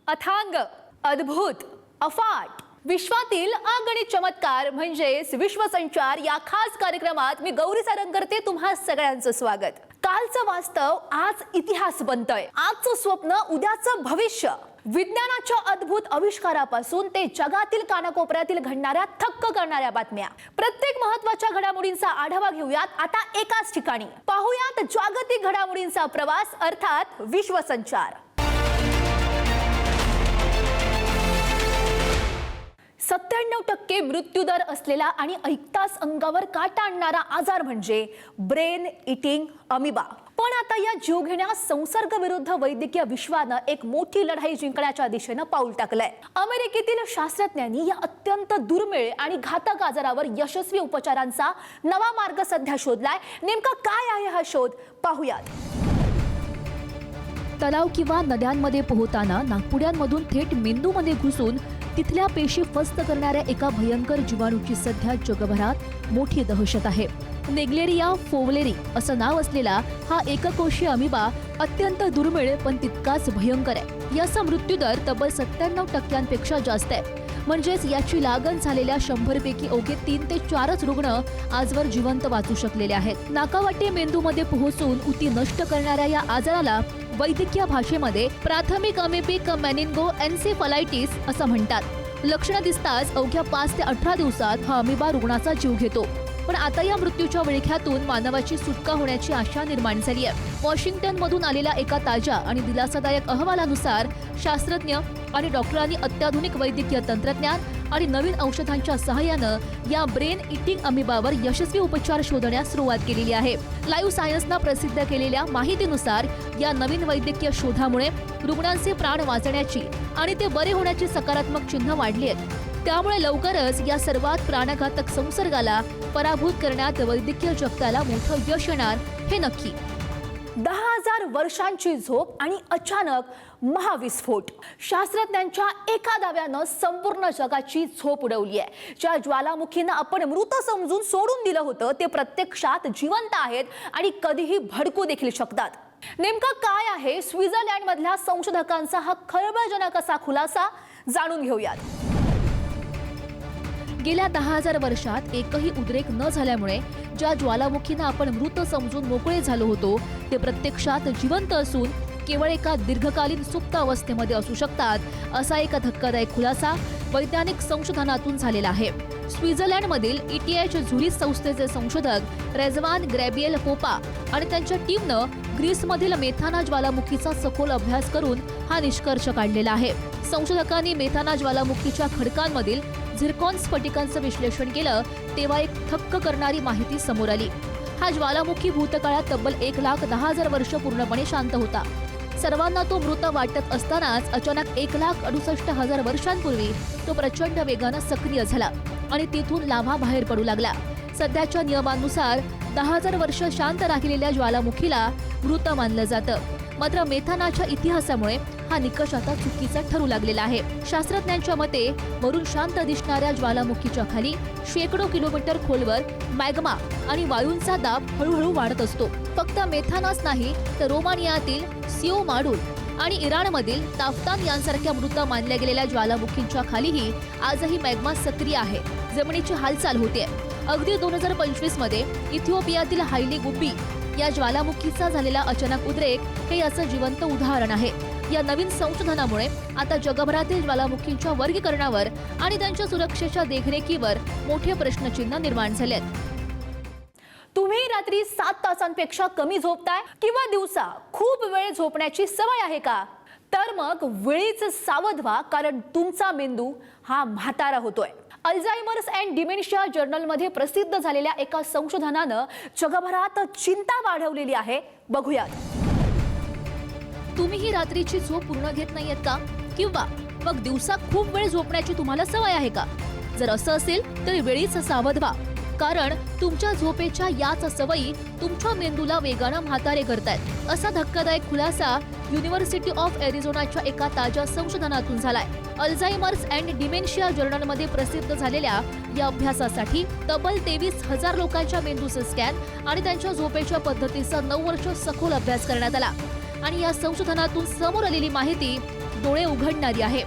अथांग, अद्भुत, अफाट विश्वातील अगणित चमत्कार म्हणजेच विश्वसंचार या खास कार्यक्रमात मी गौरी सारंग करते तुम्हा सगळ्यांचं स्वागत। कालचं वास्तव आज इतिहास बनतंय, आजचं स्वप्न उद्याचं भविष्य। विज्ञानाच्या अद्भुत आविष्कारापासून ते जगातील कानाकोपऱ्यातील घडणाऱ्या थक्क करणाऱ्या बातम्या, प्रत्येक महत्त्वाच्या घडामोडींचा आढावा घेऊयात आता एकाच ठिकाणी। पाहूयात जागतिक घडामोडींचा प्रवास अर्थात विश्वसंचार। 97% मृत्यूदर असलेला आणि ऐकताच अंगावर काटा आणणारा आजार म्हणजे ब्रेन इटिंग अमिबा। पण आता या जीवघेण्या संसर्ग विरुद्ध वैद्यकीय विश्वानं एक मोठी लढाई जिंकण्याच्या दिशेनं पाऊल टाकलंय। अमेरिकेतील शास्त्रज्ञांनी या अत्यंत दुर्मिळ आणि घातक आजारावर यशस्वी उपचारांचा नवा मार्ग सध्या शोधलाय। नेमका काय आहे हा शोध पाहूयात। तलाव किंवा नद्यांमध्ये पोहताना नागपुड्यांमधून थेट मेंदूमध्ये घुसून तिथल्या पेशी फस्त करणाऱ्या एका भयंकर जीवाणूची सध्या जगभरात मोठी दहशत आहे। नेग्लेरिया फोवलेरी असं नाव असलेला हा एककोशीय अमिबा अत्यंत दुर्मिळ पण तितकाच भयंकर आहे। याचा मृत्यूदर तब्बल 97% जास्त आहे। म्हणजेच याची लागण झालेल्या 100 पैकी अवघे 3 ते 4च रुग्ण आजवर जिवंत वाचू शकलेले आहेत। नाकावाटे मेंदूमध्ये पोहोचून उती नष्ट करणाऱ्या या आजाराला वैद्यकीय भाषेमध्ये प्राथमिक अमेबिक मेनिंगो एन्सेफलायटिस असं म्हणतात। लक्षणं दिसताच अवघ्या 5 ते 18 दिवसात हा अमिबा रुग्णाचा जीव घेतो। पण आता या मृत्यूच्या विळख्यातून मानवाची सुटका होण्याची आशा निर्माण झाली आहे। वॉशिंग्टनमधून आलेल्या एका ताज्या आणि दिलासादायक अहवालानुसार शास्त्रज्ञ आणि डॉक्टरांनी अत्याधुनिक वैद्यकीय तंत्रज्ञान आणि नवीन औषधांच्या सहाय्यानं या ब्रेन इटिंग अमिबावर यशस्वी उपचार शोधण्यास सुरुवात केलेली आहे। लाईव्ह सायन्सनं प्रसिद्ध केलेल्या माहितीनुसार या नवीन वैद्यकीय शोधामुळे रुग्णांचे प्राण वाचण्याची आणि ते बरे होण्याची सकारात्मक चिन्ह वाढली आहेत। त्यामुळे लवकरच या सर्वात प्राणघातक संसर्गाला पराभूत करण्यात वैद्यकीय जगताला मोठं यश येणार हे नक्की। 10,000 वर्षांची झोप आणि अचानक महाविस्फोट। शास्त्रज्ञांच्या एका दाव्यानं संपूर्ण जगाची झोप उडवली आहे। ज्या ज्वालामुखींना आपण मृत समजून सोडून दिलं होतं ते प्रत्यक्षात जिवंत आहेत आणि कधीही भडकू देखील शकतात। नेमका काय आहे स्वित्झर्लंड मधल्या संशोधकांचा हा खळबळजनक असा खुलासा जाणून घेऊयात। गेल्या 10,000 वर्षात एकही उद्रेक न झाल्यामुळे ज्या ज्वालामुखींना आपण मृत समजून मोकळे झालो होतो ते प्रत्यक्षात जिवंत असून केवळ एका दीर्घकालीन सुप्त अवस्थेमध्ये असू शकतात असा एक धक्कादायक खुलासा वैज्ञानिक संशोधनातून झालेला आहे। स्वित्झर्लंडमधील ETH झुरिच संस्थेचे संशोधक रेझवान ग्रॅबियल पोपा आणि त्यांच्या टीमनं ग्रीसमधील मेथाना ज्वालामुखीचा सखोल अभ्यास करून हा निष्कर्ष काढलेला आहे। संशोधकांनी मेथाना ज्वालामुखीच्या खडकांमधील झिरकॉन स्फटिकांचं विश्लेषण केलं तेव्हा एक थक्क करणारी माहिती समोर आली। हा ज्वालामुखी भूतकाळात तब्बल 1,10,000 वर्ष पूर्णपणे शांत होता। सर्वांना तो मृत वाटत असतानाच अचानक 1,68,000 वर्षांपूर्वी तो प्रचंड वेगानं सक्रिय झाला आणि तिथून लाव्हा बाहेर पडू लागला। सध्याच्या नियमांनुसार 10,000 वर्ष शांत राहिलेल्या ज्वालामुखीला मृत मानलं जातं। मात्र मेथानाच्या इतिहासामुळे हा निकष आता चुकीचा ठरू लागलेला आहे। शास्त्रज्ञांच्या मते वरून शांत दिसणाऱ्या ज्वालामुखीच्या खाली शेकडो किलोमीटर खोलवर मॅग्मा आणि वायूंचा दाब हळूहळू वाढत असतो। फक्त मेथानाच नाही तर रोमानियातील सिओ माडूल आणि इराणमधील ताफ्तान यांसारख्या मृत मानल्या गेलेल्या ज्वालामुखींच्या खालीही आजही मॅग्मा सक्रिय आहे, जमिनीची हालचाल होते। अगदी 2025 मध्ये इथिओपियातील हायली गुब्बी या ज्वालामुखीचा झालेला अचानक उद्रेक हे याचं जिवंत उदाहरण आहे। या नवीन संशोधनामुळे आता जगभरातील ज्वालामुखींच्या वर्गीकरणावर आणि त्यांच्या सुरक्षेच्या देखरेखीवर मोठे प्रश्नचिन्ह निर्माण झालेत। तुम्ही रात्री 7 तासांपेक्षा कमी झोपताय किंवा दिवसा खूप वेळ झोपण्याची सवय आहे का? तर मग वेळीच सावध व्हा, कारण तुमचा मेंदू हा म्हातारा होतोय। अल्झायमर्स अँड डिमेन्शिया जर्नलमध्ये प्रसिद्ध झालेल्या एका संशोधनानं जगभरात चिंता वाढवलेली आहे। बघूयात। तुम्हीही रात्रीची झोप पूर्ण घेत नाहीयेत का? किंवा मग दिवसा खूप वेळ झोपण्याची तुम्हाला सवय आहे का? जर असं असेल तर वेळीच सावध व्हा, कारण तुमच्या झोपेच्या याच सवयी तुमच्या मेंदूला वेगानं म्हातारे करतायत असा धक्कादायक खुलासा युनिव्हर्सिटी ऑफ एरिझोनाच्या एका ताज्या संशोधनातून झालाय। अल्झायमर्स अँड डिमेन्शिया जर्नलमध्ये प्रसिद्ध झालेल्या या अभ्यासासाठी तब्बल 23,000 लोकांच्या मेंदूचे स्कॅन आणि त्यांच्या झोपेच्या पद्धतीचा 9 वर्ष सखोल अभ्यास करण्यात आला। आणि या संशोधनातून समोर आलेली माहिती डोळे उघडणारी आहे.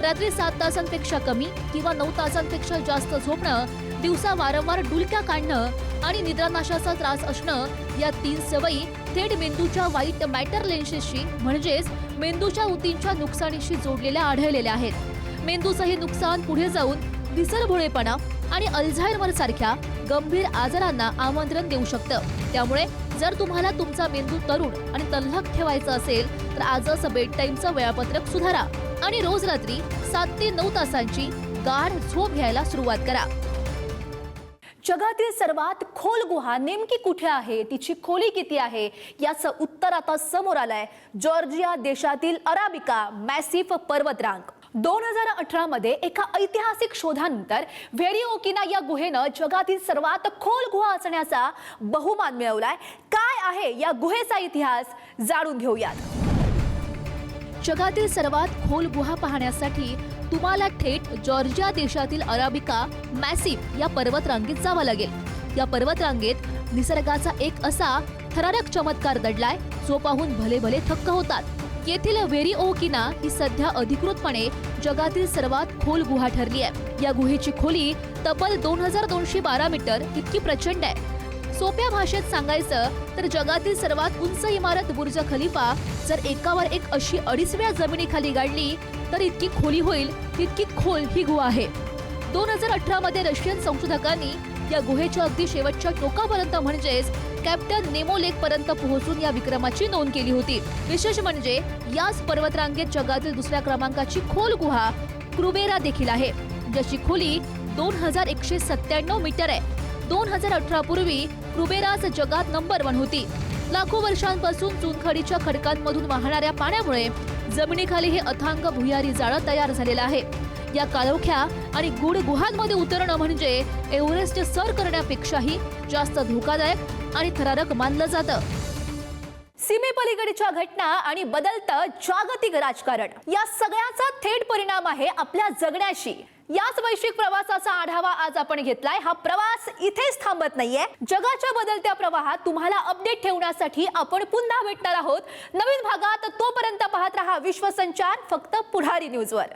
रात्री 7 तासांपेक्षा कमी किंवा 9 तासांपेक्षा जास्त झोपणं, दिवसा वारंवार डुलक्या काढणं आणि निद्रानाशाचा त्रास असणं या 3 सवयी थेट मेंदूच्या व्हाईट मॅटर लेन्सेसशी म्हणजेच मेंदूच्या ऊतींच्या नुकसानीशी जोडलेल्या आढळलेल्या आहेत. मेंदूचं हे नुकसान पुढे जाऊन विसरभोळेपणा आणि अल्झायमर सारख्या गंभीर आजारांना आमंत्रण देऊ शकतं. त्यामुळे जर तुम्हाला तुमचा मेंदू तरुण आणि तल्लख ठेवायचा असेल तर आजच बेड टाईमचं वेळापत्रक सुधारा आणि रोज रात्री 7 ते 9 तासांची गाढ झोप घ्यायला सुरुवात करा. जगातील सर्वात खोल गुहा नेमकी कुठे आहे, तिची खोली किती आहे, याचं उत्तर आता समोर आलंय. जॉर्जिया देशातील अराबिका मॅसिफ पर्वतरांग. 2018 मध्ये एका ऐतिहासिक शोधानंतर व्हेरिओकिना या गुहेनं जगातील सर्वात खोल गुहा असण्याचा बहुमान मिळवलाय. काय आहे या गुहेचा इतिहास, जाणून घेऊयात. जगातील सर्वात खोल गुहा पाहण्यासाठी तुम्हाला थेट जॉर्जिया देशातील अराबिका मॅसिफ या पर्वतरांगेत जावं लागेल. या पर्वतरांगेत निसर्गाचा एक असा थरारक चमत्कार दडलाय जो पाहून भले भले थक्क होतात. येथील व्हेरिओकिना ही सध्या अधिकृतपणे जगातील सर्वात खोल गुहा ठरली आहे. या गुहेची खोली तब्बल 2212 मीटर इतकी प्रचंड आहे. सोप्या भाषेत सांगायचं तर जगातील सर्वात उंच इमारत बुर्ज खलिफा जर एकावर एक अशी 2.5व्या जमिनीखाली गाडली तर इतकी खोली होईल, तितकी खोल ही गुहा आहे. 2018 मध्ये रशियन संशोधकांनी या गुहेच्या अगदी शेवटच्या टोकापर्यंत म्हणजेच कॅप्टन नेमो लेक पर्यंत पोहोचून या विक्रमाची नोंद केली होती. विशेष म्हणजे याच पर्वतरांगेत जगातील दुसऱ्या क्रमांकाची खोल गुहा क्रुबेरा देखील आहे, ज्याची खोली 2197 मीटर आहे. 2018 पूर्वी क्रुबेराच जगात नंबर 1 होती. लाखो वर्षांपासून चुनखडीच्या खडकांमधून वाहणाऱ्या पाण्यामुळे जमिनीखाली हे अथांग भुयारी जाळं तयार झालेलं आहे. या काळोख्या आणि गूढ गुहांमध्ये उतरणं म्हणजे एव्हरेस्ट सर करण्यापेक्षाही जास्त धोकादायक आणि थरारक मानलं जातं. सीमेपलीकडच्या घटना आणि बदलतं जागतिक राजकारण या सगळ्याचा थेट परिणाम आहे आपल्या जगण्याशी. याच वैश्विक प्रवासाचा आढावा आज आपण घेतलाय. हा प्रवास इथेच थांबत नाहीये. जगाच्या बदलत्या प्रवाहात तुम्हाला अपडेट ठेवण्यासाठी आपण पुन्हा भेटणार आहोत नवीन भागात. तोपर्यंत पाहत रहा विश्वसंचार, फक्त पुढारी न्यूजवर.